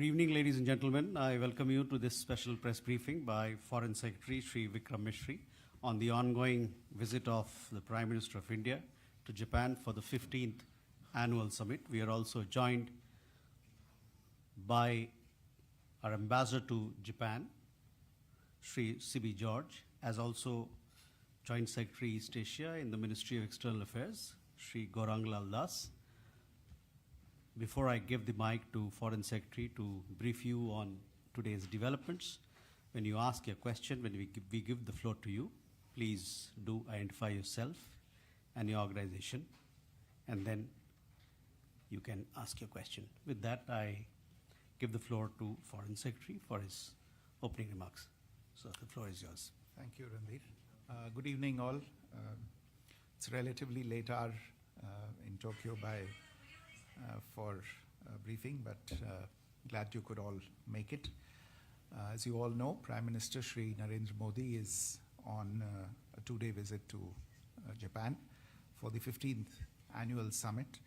evening, ladies and gentlemen. I welcome you to this special press briefing by Foreign Secretary Sri Vikram Misri on the ongoing visit of the Prime Minister of India to Japan for the 15th annual summit. We are also joined by our ambassador to Japan, Sri C.B. George, as also Joint Secretary East Asia in the Ministry of External Affairs, Sri Gaurang Lal Das. Before I give the mic to Foreign Secretary to brief you on today's developments, when you ask your question, when we give the floor to you, please do identify yourself and your organization, and then you can ask your question. With that, I give the floor to Foreign Secretary for his opening remarks. So the floor is yours. Thank you, Ranveer. Good evening, all. It's relatively late hour in Tokyo for briefing, but glad you could all make it. As you all know, Prime Minister Shri Narendra Modi is on a two-day visit to Japan for the 15th annual summit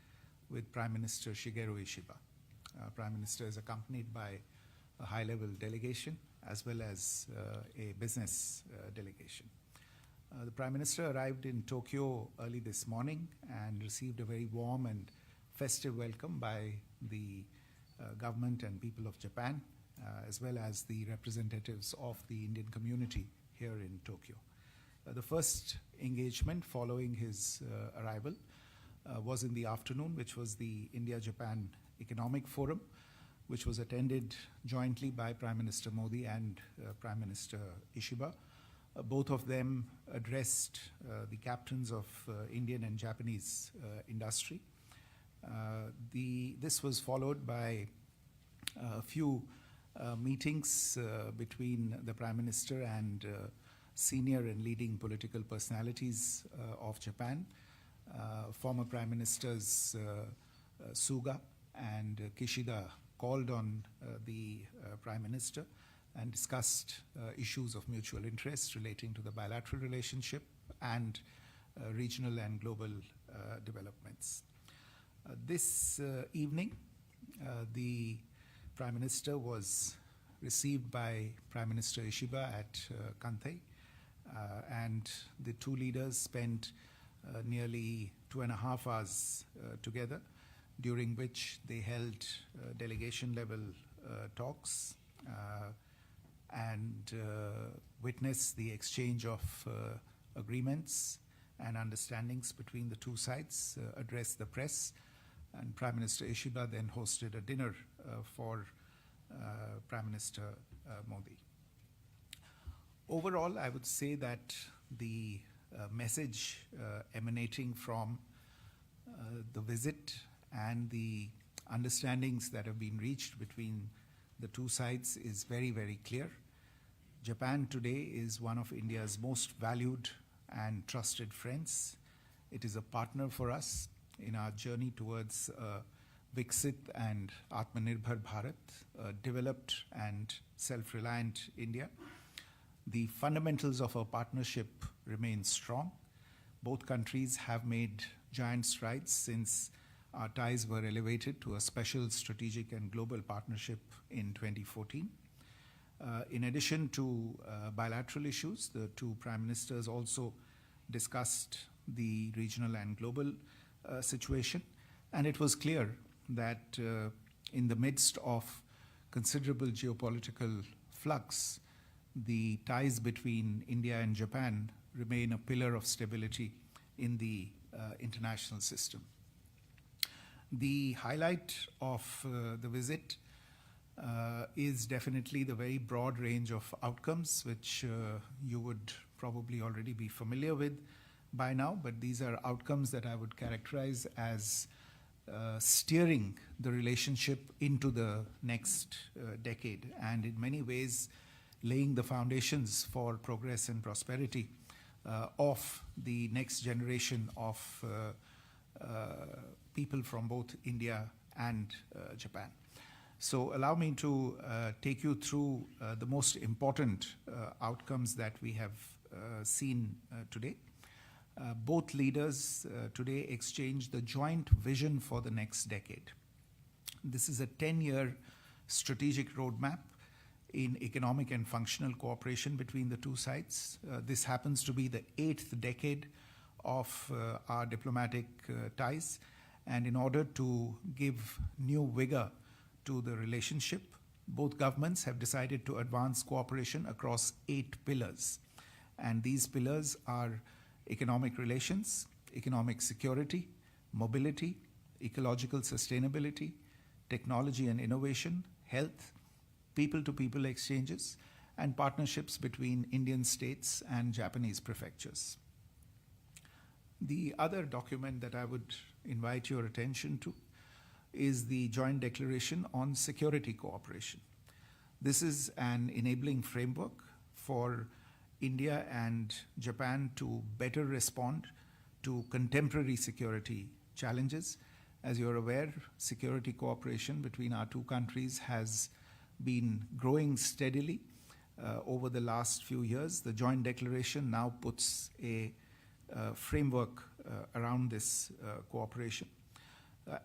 with Prime Minister Shigeru Ishiba. Prime Minister is accompanied by a high-level delegation as well as a business delegation. The Prime Minister arrived in Tokyo early this morning and received a very warm and festive welcome by the government and people of Japan, as well as the representatives of the Indian community here in Tokyo. The first engagement following his arrival was in the afternoon, which was the India-Japan Economic Forum, which was attended jointly by Prime Minister Modi and Prime Minister Ishiba. Both of them addressed the captains of Indian and Japanese industry. This was followed by a few meetings between the Prime Minister and senior and leading political personalities of Japan. Former Prime Ministers Suga and Kishida called on the Prime Minister and discussed issues of mutual interest relating to the bilateral relationship and regional and global developments. This evening, the Prime Minister was received by Prime Minister Ishiba at Kantei, and the two leaders spent nearly 2.5 hours together, during which they held delegation-level talks and witnessed the exchange of agreements and understandings between the two sides, addressed the press, and Prime Minister Ishiba then hosted a dinner for Prime Minister Modi. Overall, I would say that the message emanating from the visit and the understandings that have been reached between the two sides is very, very clear. Japan today is one of India's most valued and trusted friends. It is a partner for us in our journey towards Viksit and Atmanirbhar Bharat, a developed and self-reliant India. The fundamentals of our partnership remain strong. Both countries have made giant strides since our ties were elevated to a special strategic and global partnership in 2014. In addition to bilateral issues, the two prime ministers also discussed the regional and global situation, and it was clear that in the midst of considerable geopolitical flux, the ties between India and Japan remain a pillar of stability in the international system. The highlight of the visit is definitely the very broad range of outcomes, which you would probably already be familiar with by now, but these are outcomes that I would characterize as steering the relationship into the next decade, and in many ways laying the foundations for progress and prosperity of the next generation of people from both India and Japan. So allow me to take you through the most important outcomes that we have seen today. Both leaders today exchanged the joint vision for the next decade. This is a 10-year strategic roadmap in economic and functional cooperation between the two sides. This happens to be the 8th decade of our diplomatic ties, and in order to give new vigor to the relationship, both governments have decided to advance cooperation across 8 pillars. And these pillars are economic relations, economic security, mobility, ecological sustainability, technology and innovation, health, people-to-people exchanges, and partnerships between Indian states and Japanese prefectures. The other document that I would invite your attention to is the Joint Declaration on Security Cooperation. This is an enabling framework for India and Japan to better respond to contemporary security challenges. As you're aware, security cooperation between our two countries has been growing steadily over the last few years. The Joint Declaration now puts a framework around this cooperation.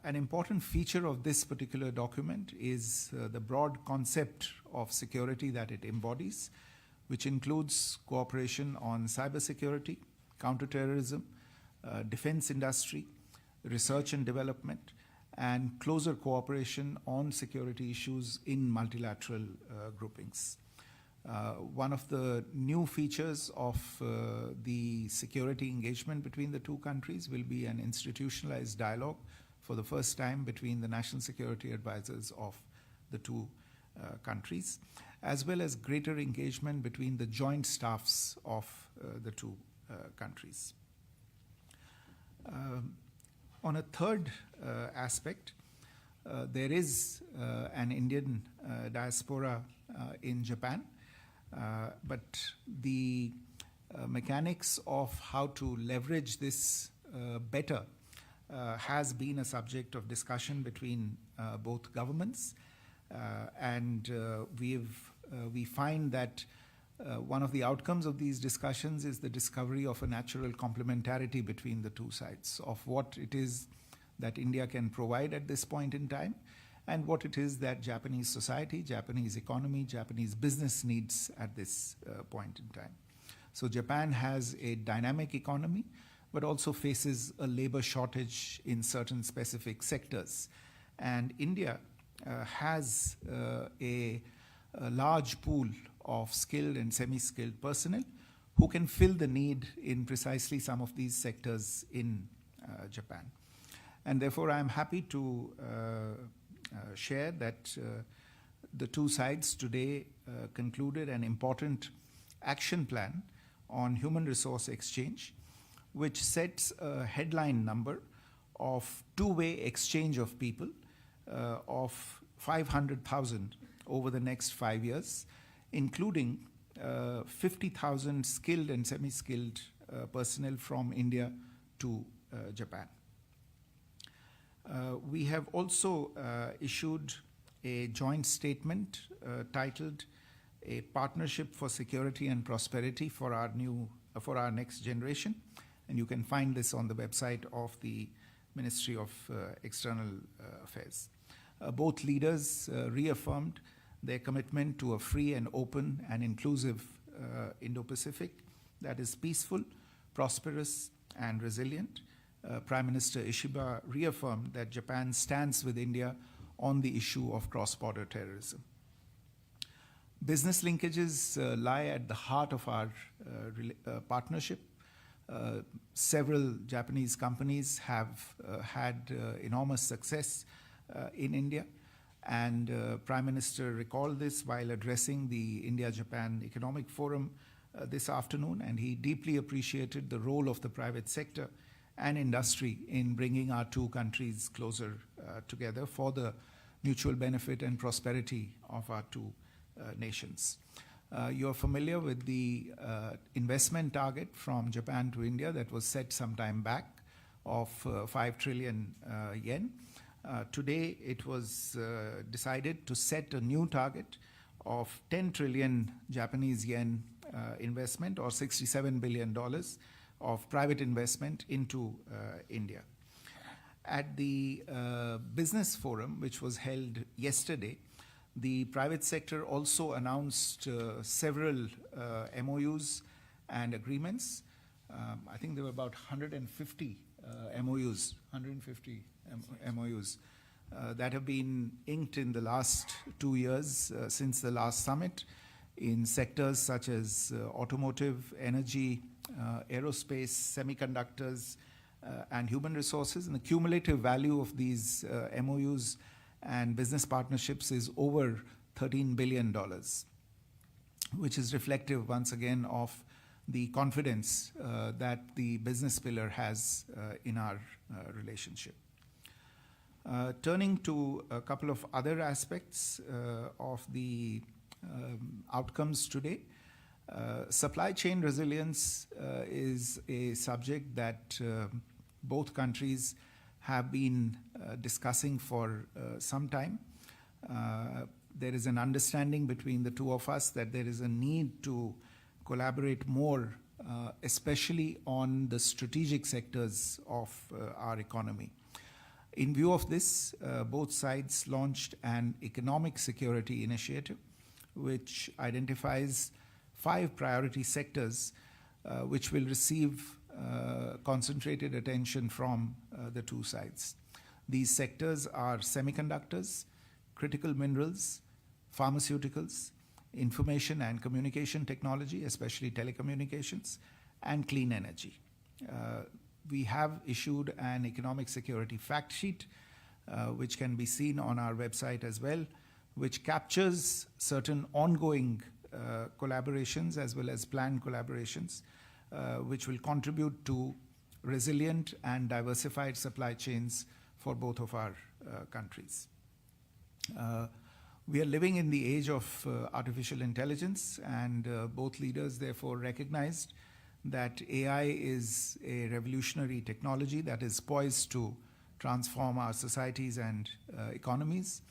An important feature of this particular document is the broad concept of security that it embodies, which includes cooperation on cybersecurity, counterterrorism, defense industry, research and development, and closer cooperation on security issues in multilateral groupings. One of the new features of the security engagement between the two countries will be an institutionalized dialogue for the first time between the national security advisors of the two countries, as well as greater engagement between the joint staffs of the two countries. On a third aspect, there is an Indian diaspora in Japan, but the mechanics of how to leverage this better has been a subject of discussion between both governments, and we find that one of the outcomes of these discussions is the discovery of a natural complementarity between the two sides of what it is that India can provide at this point in time and what it is that Japanese society, Japanese economy, Japanese business needs at this point in time. So Japan has a dynamic economy, but also faces a labor shortage in certain specific sectors. And India has a large pool of skilled and semi-skilled personnel who can fill the need in precisely some of these sectors in Japan. And therefore, I am happy to share that the two sides today concluded an important action plan on human resource exchange, which sets a headline number of two-way exchange of people of 500,000 over the next 5 years, including 50,000 skilled and semi-skilled personnel from India to Japan. We have also issued a joint statement titled "A Partnership for Security and Prosperity for our Next Generation," and you can find this on the website of the Ministry of External Affairs. Both leaders reaffirmed their commitment to a free and open and inclusive Indo-Pacific that is peaceful, prosperous, and resilient. Prime Minister Ishiba reaffirmed that Japan stands with India on the issue of cross-border terrorism. Business linkages lie at the heart of our partnership. Several Japanese companies have had enormous success in India, and Prime Minister recalled this while addressing the India-Japan Economic Forum this afternoon, and he deeply appreciated the role of the private sector and industry in bringing our two countries closer together for the mutual benefit and prosperity of our two nations. You're familiar with the investment target from Japan to India that was set some time back of 5 trillion yen. Today, it was decided to set a new target of 10 trillion Japanese yen investment, or $67 billion of private investment into India. At the business forum, which was held yesterday, The private sector also announced several MOUs and agreements. I think there were about 150 MOUs, MOUs that have been inked in the last 2 years since the last summit in sectors such as automotive, energy, aerospace, semiconductors, and human resources. And the cumulative value of these MOUs and business partnerships is over $13 billion, which is reflective once again of the confidence that the business pillar has in our relationship. Turning to a couple of other aspects of the outcomes today, supply chain resilience is a subject that both countries have been discussing for some time. There is an understanding between the two of us that there is a need to collaborate more, especially on the strategic sectors of our economy. In view of this, both sides launched an economic security initiative, which identifies 5 priority sectors which will receive concentrated attention from the two sides. These sectors are semiconductors, critical minerals, pharmaceuticals, information and communication technology, especially telecommunications, and clean energy. We have issued an economic security fact sheet, which can be seen on our website as well, which captures certain ongoing collaborations as well as planned collaborations, which will contribute to resilient and diversified supply chains for both of our countries. We are living in the age of artificial intelligence, and both leaders therefore recognized that AI is a revolutionary technology that is poised to transform our societies and economies.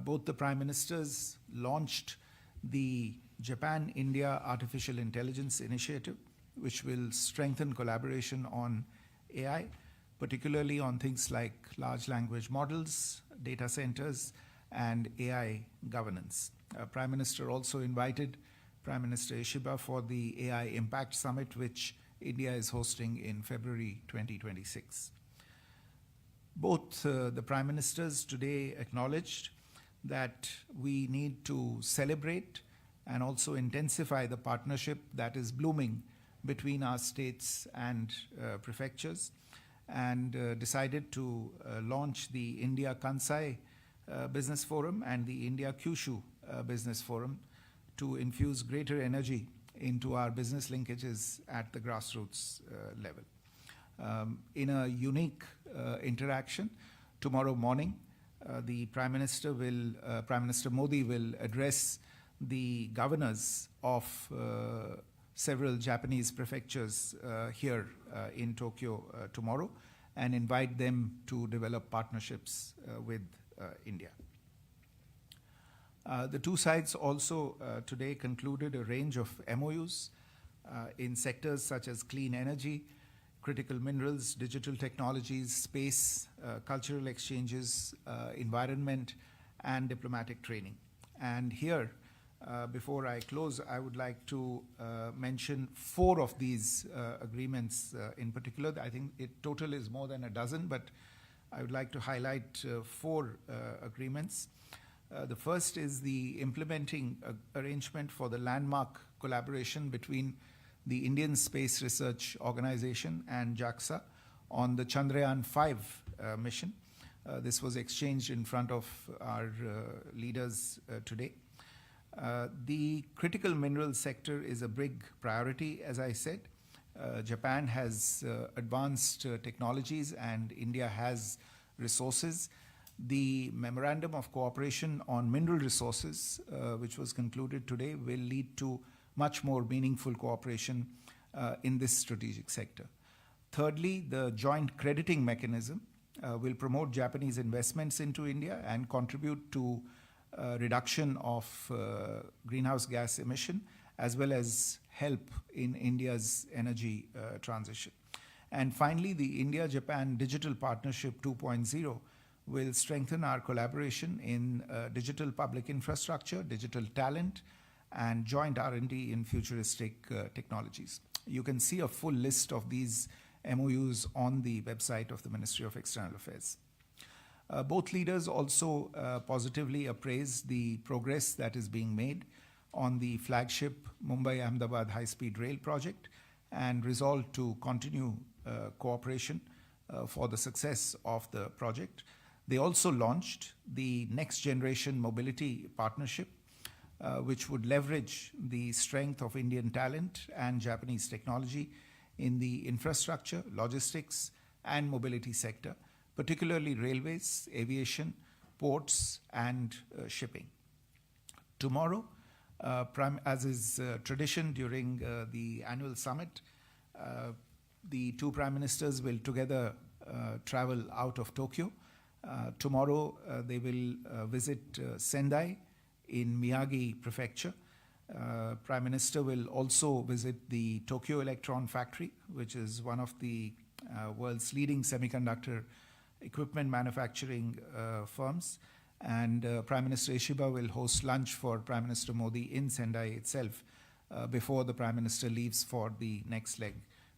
Both the prime ministers launched the Japan-India Artificial Intelligence Initiative, which will strengthen collaboration on AI, particularly on things like large language models, data centers, and AI governance. Prime Minister also invited Prime Minister Ishiba for the AI Impact Summit, which India is hosting in February 2026. Both the Prime Ministers today acknowledged that we need to celebrate and also intensify the partnership that is blooming between our states and prefectures, and decided to launch the India Kansai Business Forum and the India Kyushu Business Forum to infuse greater energy into our business linkages at the grassroots level. In a unique interaction, tomorrow morning, the Prime Minister Modi will address the governors of several Japanese prefectures here in Tokyo tomorrow, and invite them to develop partnerships with India. The two sides also today concluded a range of MOUs in sectors such as clean energy, critical minerals, digital technologies, space, cultural exchanges, environment, and diplomatic training. And here, before I close, I would like to mention 4 of these agreements in particular. I think total is more than a dozen, but I would like to highlight 4 agreements. The first is the implementing arrangement for the landmark collaboration between the Indian Space Research Organization and JAXA on the Chandrayaan-5 mission. This was exchanged in front of our leaders today. The critical mineral sector is a big priority, as I said. Japan has advanced technologies and India has resources. The Memorandum of Cooperation on Mineral Resources, which was concluded today, will lead to much more meaningful cooperation in this strategic sector. Thirdly, the joint crediting mechanism will promote Japanese investments into India and contribute to reduction of greenhouse gas emission, as well as help in India's energy transition. And finally, the India-Japan Digital Partnership 2.0 will strengthen our collaboration in digital public infrastructure, digital talent, and joint R&D in futuristic technologies. You can see a full list of these MOUs on the website of the Ministry of External Affairs. Both leaders also positively appraised the progress that is being made on the flagship Mumbai-Ahmedabad high-speed rail project and resolved to continue cooperation for the success of the project. They also launched the Next Generation Mobility Partnership, which would leverage the strength of Indian talent and Japanese technology in the infrastructure, logistics, and mobility sector, particularly railways, aviation, ports, and shipping. Tomorrow, as is tradition during the annual summit, the two prime ministers will together travel out of Tokyo. Tomorrow, they will visit Sendai in Miyagi Prefecture. Prime Minister will also visit the Tokyo Electron Factory, which is one of the world's leading semiconductor equipment manufacturing firms. And Prime Minister Ishiba will host lunch for Prime Minister Modi in Sendai itself before the Prime Minister leaves for the next leg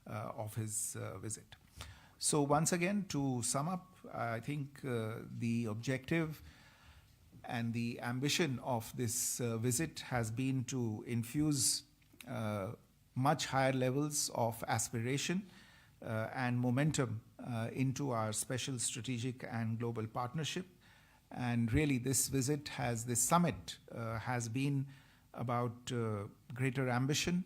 of his visit. So once again, to sum up, I think the objective and the ambition of this visit has been to infuse much higher levels of aspiration and momentum into our special strategic and global partnership. And really this summit has been about greater ambition,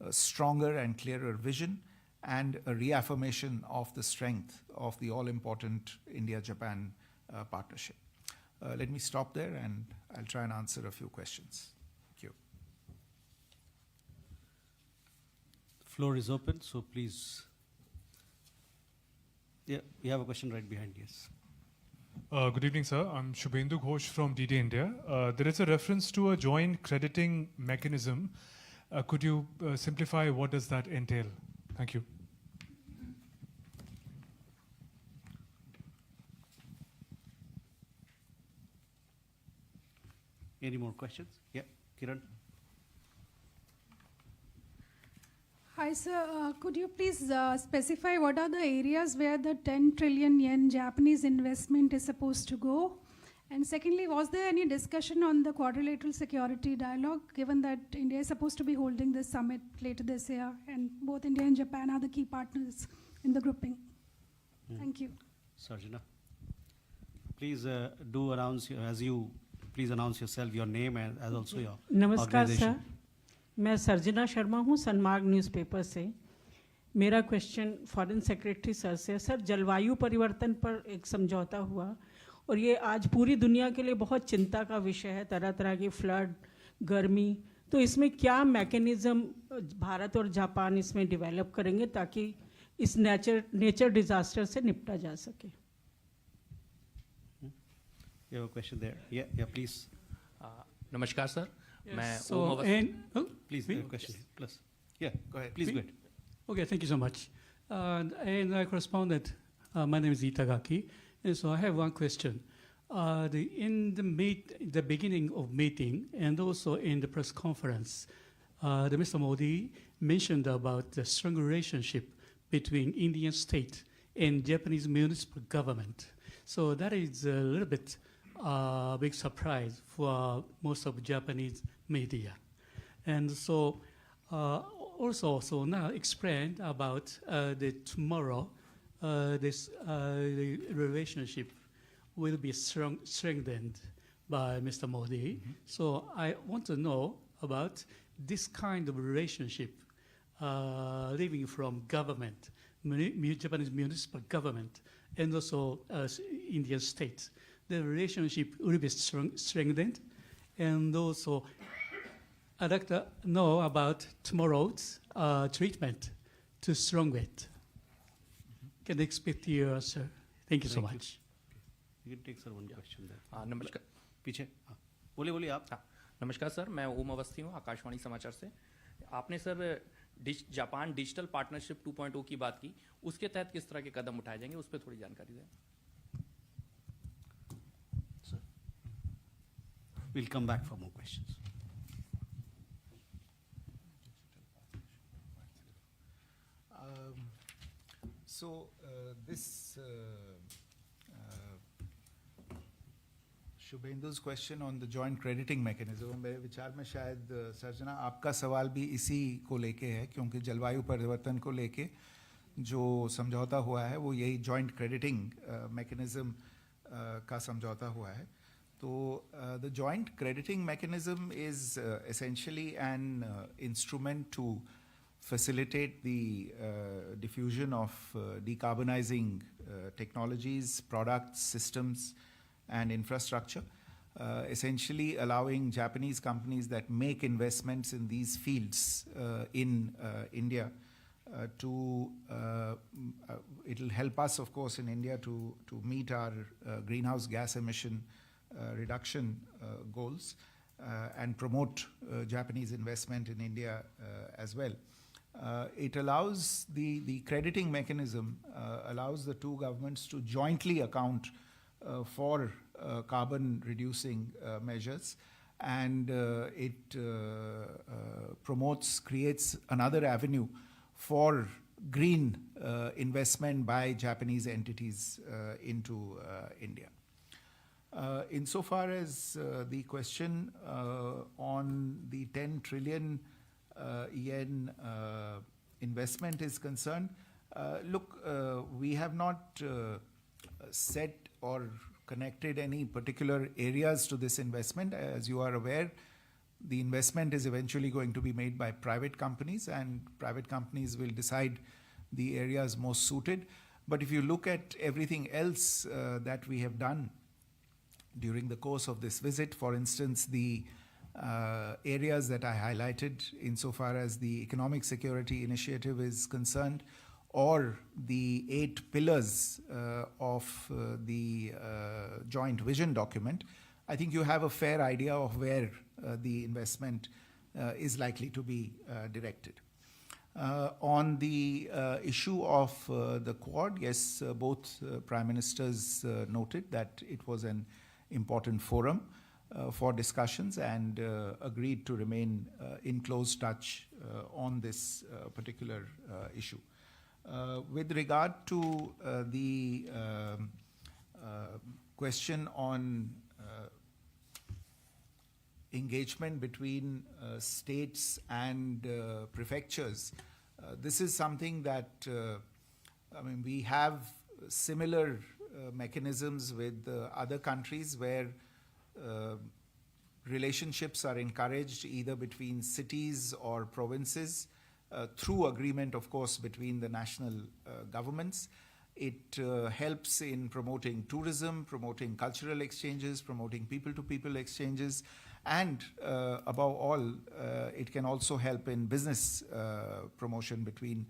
a stronger and clearer vision, and a reaffirmation of the strength of the all-important India-Japan partnership. Let me stop there and I'll try and answer a few questions. Thank you. The floor is open, so please. Yeah, you have a question right behind, yes. Good evening, sir. I'm Shubhendu Ghosh from DD India. There is a reference to a joint crediting mechanism. Could you simplify what does that entail? Thank you. Any more questions? Yeah, Kiran. Hi, sir. Could you please specify what are the areas where the 10 trillion yen Japanese investment is supposed to go? And secondly, was there any discussion on the quadrilateral security dialogue, given that India is supposed to be holding this summit later this year, and both India and Japan are the key partners in the grouping? Thank you. Sarjana. Please do announce, please announce yourself, your name, and as also your नमस्कार organization. Sir, मैं सर्जना शर्मा हूँ Sanmarg newspaper से। मेरा question foreign secretary sir से। Sir, जलवायु परिवर्तन पर एक समझौता हुआ और ये आज पूरी दुनिया के लिए बहुत चिंता का विषय है, तरह तरह की फ्लड, गर्मी। तो इसमें क्या मैकेनिज़्म भारत और जापान इसमें डेवलप करेंगे ताकि इस नेचर डिज़ास्टर से निपटा जा सके? You have a question there. Yeah, please. नमस्कार सर, मैं Please, a question. Plus. Yeah, go ahead. Please go ahead. Okay, thank you so much. And I corresponded. My name is Itagaki, and so I have one question. In the beginning of meeting and also in the press conference, the Mr. Modi mentioned about the strong relationship between Indian state and Japanese municipal government. So that is a little bit big surprise for most of Japanese media. And so also now explained about the tomorrow, this the relationship will be strengthened by Mr. Modi. Mm-hmm. So I want to know about this kind of relationship living from government, Japanese municipal government, and also Indian states. The relationship will be strengthened, and also I'd like to know about tomorrow's treatment to strong it. Can I expect your answer? Thank you so Thank you. much. You can take sir one question there. नमस्कार। पीछे बोलिए आप। नमस्कार sir, मैं ओम अवस्थी हूँ आकाशवाणी समाचार से। आपने सर जापान डिजिटल पार्टनरशिप 2.0 की बात की, उसके तहत किस तरह के कदम उठाए जाएंगे, उस पर थोड़ी जानकारी दें। We'll come back for more questions. This शुभेंदु's question on the joint crediting mechanism, मेरे विचार में शायद सर्जना आपका सवाल भी इसी को लेके है, क्योंकि जलवायु परिवर्तन को लेके जो समझौता हुआ है वो यही joint crediting mechanism का समझौता हुआ है. तो the joint crediting mechanism is essentially an instrument to facilitate the diffusion of decarbonizing technologies, products, systems, and infrastructure, essentially allowing Japanese companies that make investments in these fields in India it'll help us, of course, in India to meet our greenhouse gas emission reduction goals and promote Japanese investment in India as well. It allows the crediting mechanism allows the two governments to jointly account for carbon reducing measures, and it creates another avenue for green investment by Japanese entities into India. Insofar as the question on the 10 trillion yen investment is concerned, look, we have not set or connected any particular areas to this investment. As you are aware, the investment is eventually going to be made by private companies, and private companies will decide the areas most suited. But if you look at everything else that we have done during the course of this visit, for instance, the areas that I highlighted insofar as the economic security initiative is concerned, or the 8 pillars of the joint vision document, I think you have a fair idea of where the investment is likely to be directed. On the issue of the Quad, yes, both Prime Ministers noted that it was an important forum for discussions and agreed to remain in close touch on this particular issue. With regard to the question on engagement between states and prefectures, this is something that we have similar mechanisms with other countries where relationships are encouraged either between cities or provinces through agreement, of course, between the national governments. It helps in promoting tourism, promoting cultural exchanges, promoting people-to-people exchanges, and above all, it can also help in business promotion between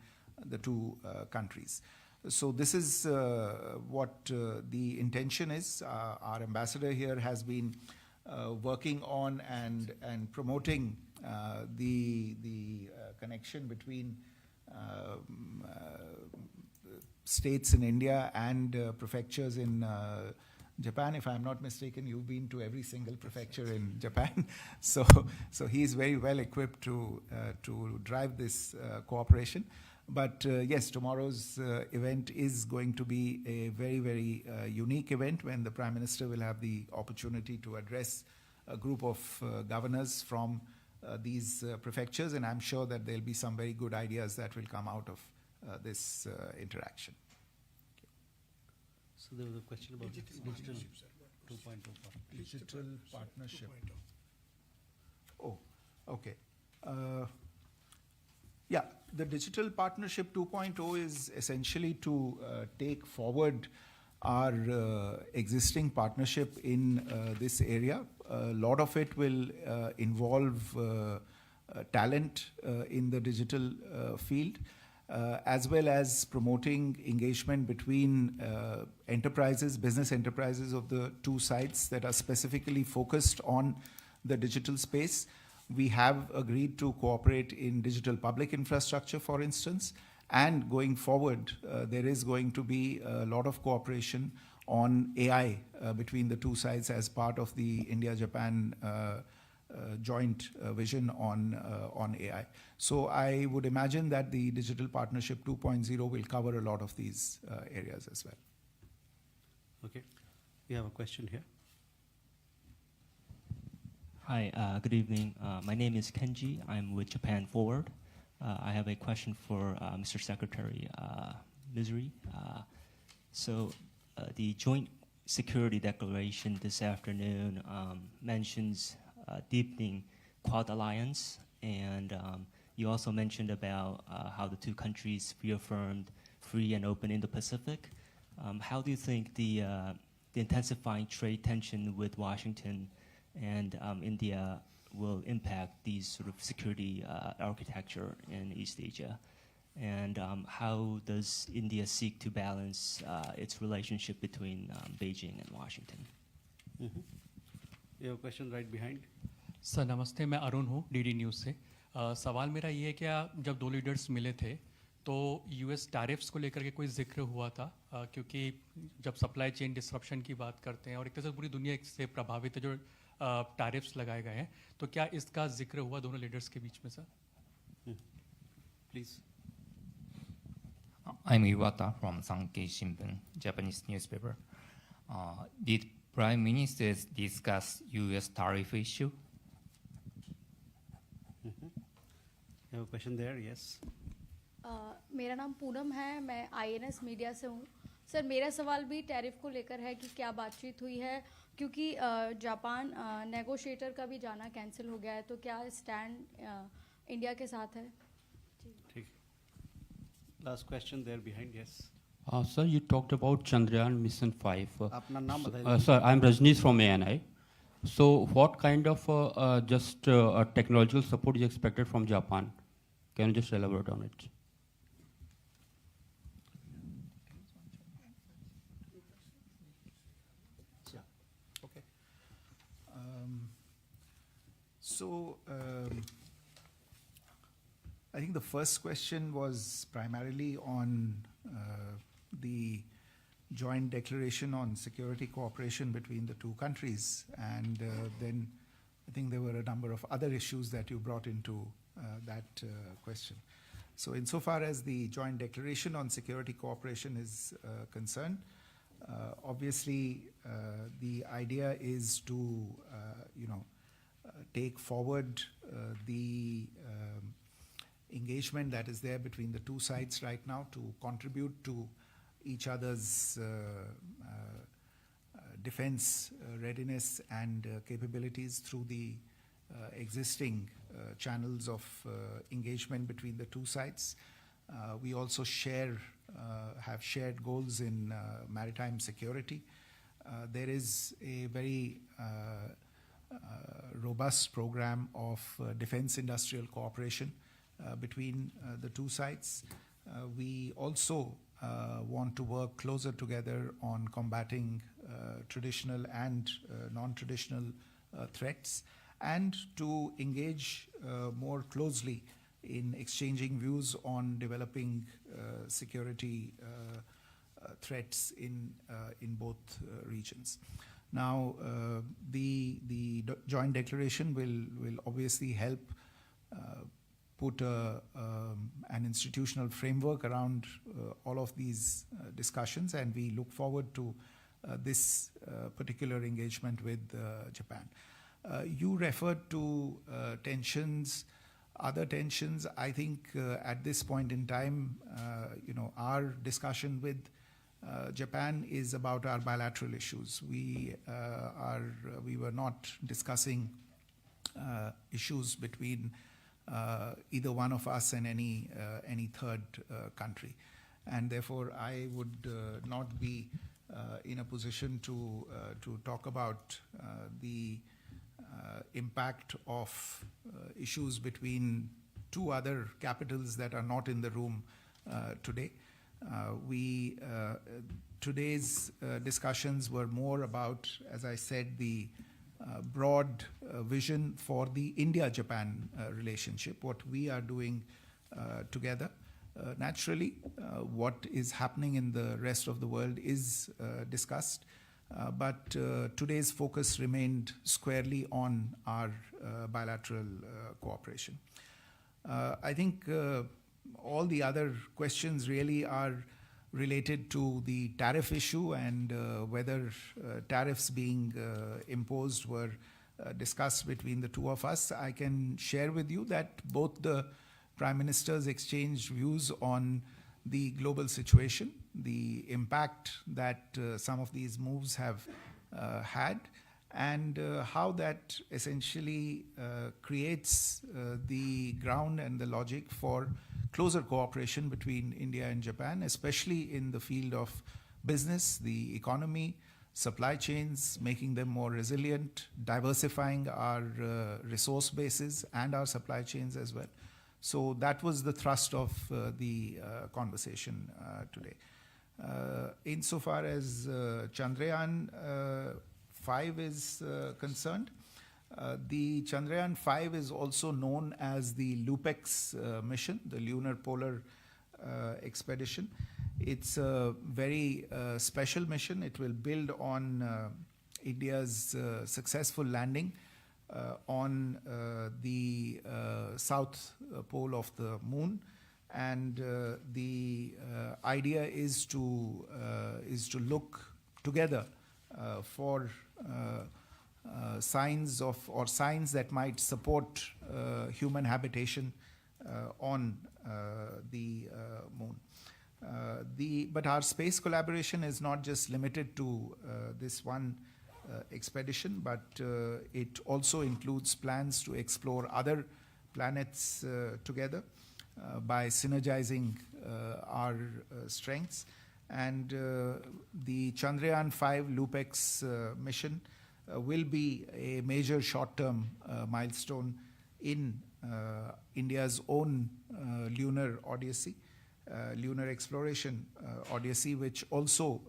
the two countries. So this is what the intention is. Our ambassador here has been working on and promoting the connection between states in India and prefectures in Japan. If I'm not mistaken, you've been to every single prefecture in Japan. So he's very well equipped to drive this cooperation. But yes, tomorrow's event is going to be a very, very unique event when the Prime Minister will have the opportunity to address a group of governors from these prefectures, and I'm sure that there'll be some very good ideas that will come out of this interaction. So there was a question about digital 2.0. Digital partnership. Oh, okay. Yeah, the Digital Partnership 2.0 is essentially to take forward our existing partnership in this area. A lot of it will involve talent in the digital field, as well as promoting engagement between enterprises, business enterprises of the two sides that are specifically focused on the digital space. We have agreed to cooperate in digital public infrastructure, for instance, and going forward, there is going to be a lot of cooperation on AI between the two sides as part of the India-Japan joint vision on AI. So I would imagine that the Digital Partnership 2.0 will cover a lot of these areas as well. Okay. We have a question here. Hi, good evening. My name is Kenji. I'm with Japan Forward. I have a question for Mr. Secretary Misery. So the Joint Security Declaration this afternoon mentions deepening Quad Alliance, and you also mentioned about how the two countries reaffirmed free and open Indo-Pacific. How do you think the intensifying trade tension with Washington and India will impact these sort of security architecture in East Asia? And how does India seek to balance its relationship between Beijing and Washington? Mm-hmm. You have a question right behind. Sir नमस्ते, मैं अरुण हूँ DD news से। सवाल मेरा ये है कि जब दो लीडर्स मिले थे तो यूएस टैरिफ्स को लेकर के कोई जिक्र हुआ था, क्योंकि जब सप्लाई चेन डिसरप्शन की बात करते हैं और एक तरह से पूरी दुनिया से प्रभावित है जो टैरिफ्स लगाए गए हैं, तो क्या इसका जिक्र हुआ दोनों लीडर्स के बीच में sir? Please. I'm Iwata from Sankei Shimbun, Japanese newspaper. Did Prime Ministers discuss U.S. tariff issue? You have a question there, yes. मेरा नाम पूनम है, मैं INS मीडिया से हूँ। सर मेरा सवाल भी टैरिफ को लेकर है कि क्या बातचीत हुई है, क्योंकि जापान नेगोशिएटर का भी जाना कैंसिल हो गया है, तो क्या स्टैंड इंडिया के साथ है? ठीक. Last question there behind, yes. Sir, you talked about Chandrayaan Mission 5. अपना नाम बताइए. Sir, I'm Rajneesh from ANI. So, what kind of technological support is expected from Japan? Can you just elaborate on it? Yeah. Okay. I think the first question was primarily on the joint declaration on security cooperation between the two countries, and then I think there were a number of other issues that you brought into that question. So insofar as the joint declaration on security cooperation is concerned, obviously the idea is to take forward the engagement that is there between the two sides right now to contribute to each other's defense readiness and capabilities through the existing channels of engagement between the two sides. We also have shared goals in maritime security. There is a very robust program of defense industrial cooperation between the two sides. We also want to work closer together on combating traditional and non-traditional threats, and to engage more closely in exchanging views on developing security threats in both regions. Now, the joint declaration will obviously help put an institutional framework around all of these discussions, and we look forward to this particular engagement with Japan. You referred to tensions, other tensions. I think at this point in time, our discussion with Japan is about our bilateral issues. We were not discussing issues between either one of us and any third country, and therefore I would not be in a position to talk about the impact of issues between two other capitals that are not in the room today. Today's discussions were more about, as I said, the broad vision for the India-Japan relationship, what we are doing together, Naturally, what is happening in the rest of the world is discussed, but today's focus remained squarely on our bilateral cooperation. I think all the other questions really are related to the tariff issue and whether tariffs being imposed were discussed between the two of us. I can share with you that both the Prime Ministers exchanged views on the global situation, the impact that some of these moves have had, and how that essentially creates the ground and the logic for closer cooperation between India and Japan, especially in the field of business, the economy, supply chains, making them more resilient, diversifying our resource bases and our supply chains as well. So that was the thrust of the conversation today. Insofar as Chandrayaan 5 is concerned, the Chandrayaan 5 is also known as the LUPEX mission, the Lunar Polar Expedition. It's a very special mission. It will build on India's successful landing on the south pole of the moon, and the idea is to look together for signs that might support human habitation on the moon. But our space collaboration is not just limited to this one expedition, but it also includes plans to explore other planets together by synergizing our strengths. And the Chandrayaan 5 LUPEX mission will be a major short-term milestone in India's own lunar odyssey, lunar exploration odyssey, which also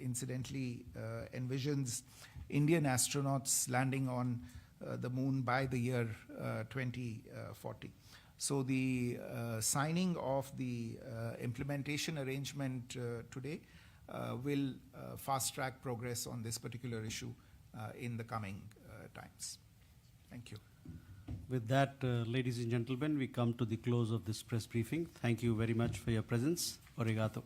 incidentally envisions Indian astronauts landing on the moon by the year 2040. So the signing of the implementation arrangement today will fast-track progress on this particular issue in the coming times. Thank you. With that, ladies and gentlemen, we come to the close of this press briefing. Thank you very much for your presence. Obrigado.